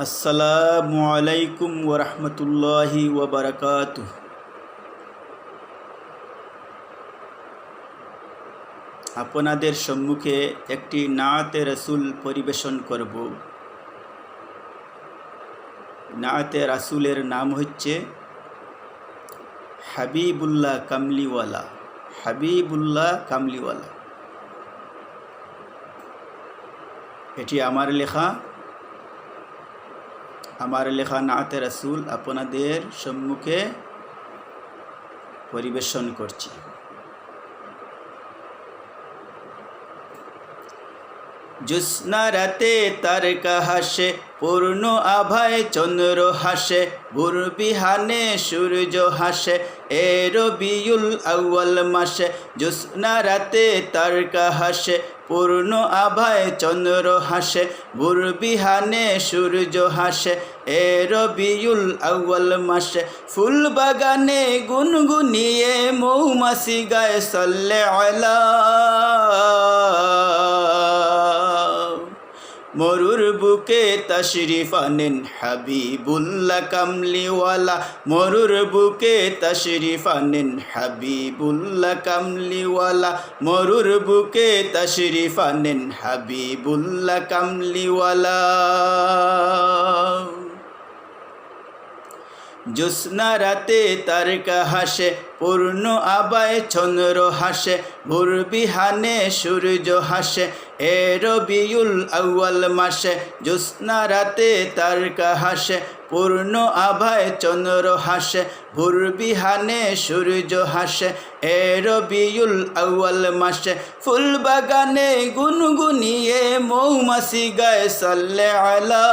আসসালামু আলাইকুম ওরহমতুল্লাহি ওবরকাতুহ। আপনাদের সম্মুখে একটি নাআতে রাসূল পরিবেশন করব। নাআতে রাসূলের নাম হচ্ছে হাবিবুল্লাহ কামলিওয়ালা। হাবিবুল্লাহ কামলিওয়ালা, এটি আমার লেখা নাআতে রাসূল আপনাদের সম্মুখে পরিবেশন করছি। জ্যোৎস্না রাতে তারকা হাসে, পূর্ণ আভায় চন্দ্র হাসে, ভোর বিহানে সূর্য হাসে, এ রবিউল আউয়াল মাসে। জ্যোৎস্না রাতে তারকা হাসে, পূর্ণ আভায় চন্দ্র হাসে, ভোর বিহানে সূর্য হাসে, এ রবিউল আউয়াল মাসে। ফুল বাগানে গুনগুনিয়ে মৌমাছি গায়ে সাল্লে আলা। মরুর বুকে তশরিফ আনেন হাবিবুল্লাহ কামলিওয়ালা। মরুর বুকে তশরিফ আনেন হাবিবুল্লাহ কামলিওয়ালা। মরুর বুকে তশরিফ আনেন হাবিবুল্লাহ কামলিওয়ালা। জ্যোৎস্না রাতে তারকা হাসে, পূর্ণ আভায় চন্দ্র হাসে, ভোর বিহানে সূর্য হাসে, এ রবিউল আউয়াল মাসে। জ্যোৎস্না রাতে তারকা হাসে, পূর্ণ আভায় চন্দ্র হাসে, ভোর বিহানে সূর্য হাসে, এ রবিউল আউয়াল মাসে। ফুল বাগানে গুনগুনিয়ে মৌমাছি গায়ে সাল্লে আলা।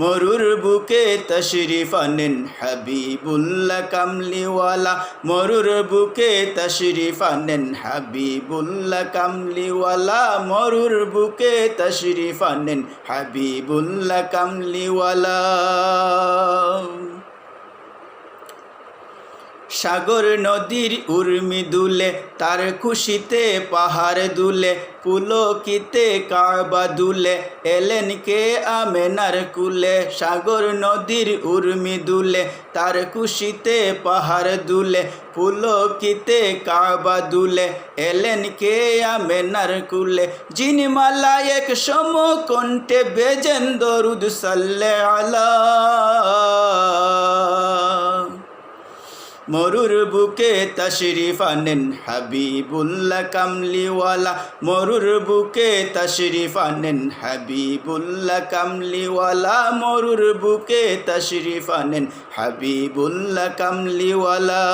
মরুর বুকে তশরিফ আনেন হাবিবুল্লাহ কামলিওয়ালা। মরুর বুকে তশরিফ আনেন হাবিবুল্লাহ কামলিওয়ালা। মরুর বুকে তশরিফ আনেন হাবিবুল্লাহ কামলিওয়ালা। সাগর নদীর উর্মি দুলে, তার খুশিতে পাহাড় দুলে, পুলকিতে কাবা দুলে, এলেন কে আমেনার কুলে। সাগর নদীর উর্মি দুলে, তার খুশিতে পাহাড় দুলে, পুলকিতে কাবা দুলে, এলেন কে আমেনার কুলে। যিনি মালায়েক সমকণ্ঠে বেজেন দরুদ সাল্লে আলা। মরুর বুকে তশরিফ আনেন হাবিবুল্লাহ কামলিওয়ালা। মরুর বুকে তশরিফ আনেন হাবিবুল্লাহ কামলিওয়ালা। মরুর বুকে তশরিফ আনেন হাবিবুল্লাহ কামলিওয়ালা।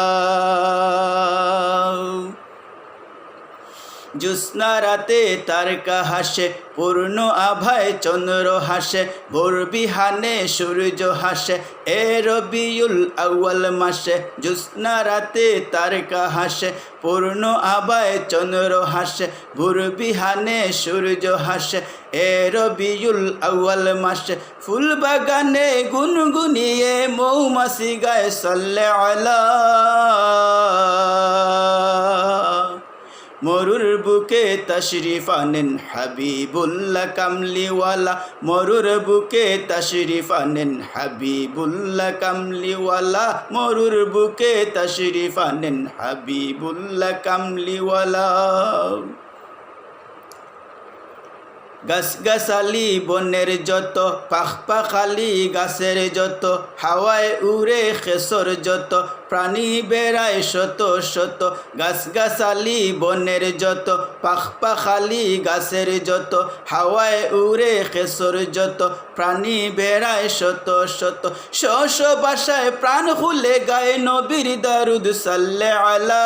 জ্যোৎস্না রাতে তারকা হাসে, পূর্ণ আভায় চন্দ্র হাসে, ভোর বিহানে সূর্য হাসে, এ রবিউল আউয়াল মাসে। জ্যোৎস্না রাতে তারকা হাসে, পূর্ণ আভায় চন্দ্র হাসে, ভোর বিহানে সূর্য হাসে, এ রবিউল আউয়াল মাসে। ফুল বাগানে গুনগুনিয়ে মৌমাছি গায়ে সাল্লে আলা। মরুর বুকে তশরিফ আনেন হাবিবুল্লাহ কামলিওয়ালা। মরুর বুকে তশরিফ আনেন হাবিবুল্লাহ কামলিওয়ালা। মরুর বুকে তশরিফ আনেন হাবিবুল্লাহ কামলিওয়ালা। গাছগাছালি বনের যত, পাখপাখালি গাছের যত, হাওয়ায় উড়ে খেসর যত, প্রাণী বেড়ায় শত শত। গাছগাছালি বনের যত, পাখপাখালি গাছের যত, হাওয়ায় উড়ে খেসর যত, প্রাণী বেড়ায় শত শত। শশ বাসায় প্রাণ খুলে গায়ে নবীর দারুদ সাল্লে আলা।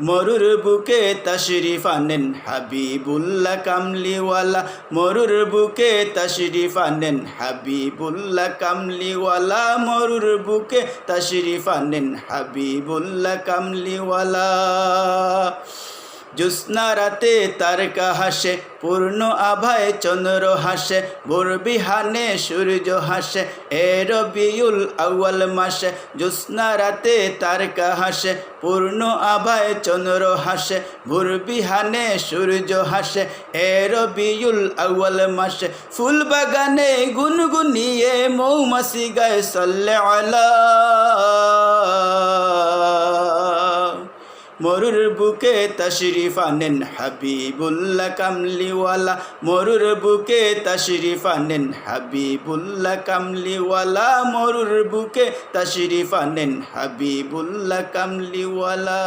মরুর বুকে তশরিফ আনেন হাবিবুল্লাহ কামলিওয়ালা। মরুর বুকে তশরিফ আনেন হাবিবুল্লাহ কামলিওয়ালা। মরুর বুকে তশরিফ আনেন হাবিবুল্লাহ কামলিওয়ালা। জ্যোৎস্না রাতে তারকা হাসে, পূর্ণ আভায় চন্দ্র হাসে, ভোর বিহানে সূর্য হাসে, এ রবিউল আউয়াল মাসে। জ্যোৎস্না রাতে তারকা হাসে, পূর্ণ আভায় চন্দ্র হাসে, ভোর বিহানে সূর্য হাসে, এ রবিউল আউয়াল মাসে। ফুল বাগানে গুনগুনিয়ে মৌমাছি গায়ে সাল্লে আলা। মরুর বুকে তশরিফ আনেন হাবিবুল্লাহ কামলিওয়ালা, মরুর বুকে তশরিফ আনেন হাবিবুল্লাহ কামলিওয়ালা, মরুর বুকে তশরিফ আনেন হাবিবুল্লাহ কামলিওয়ালা।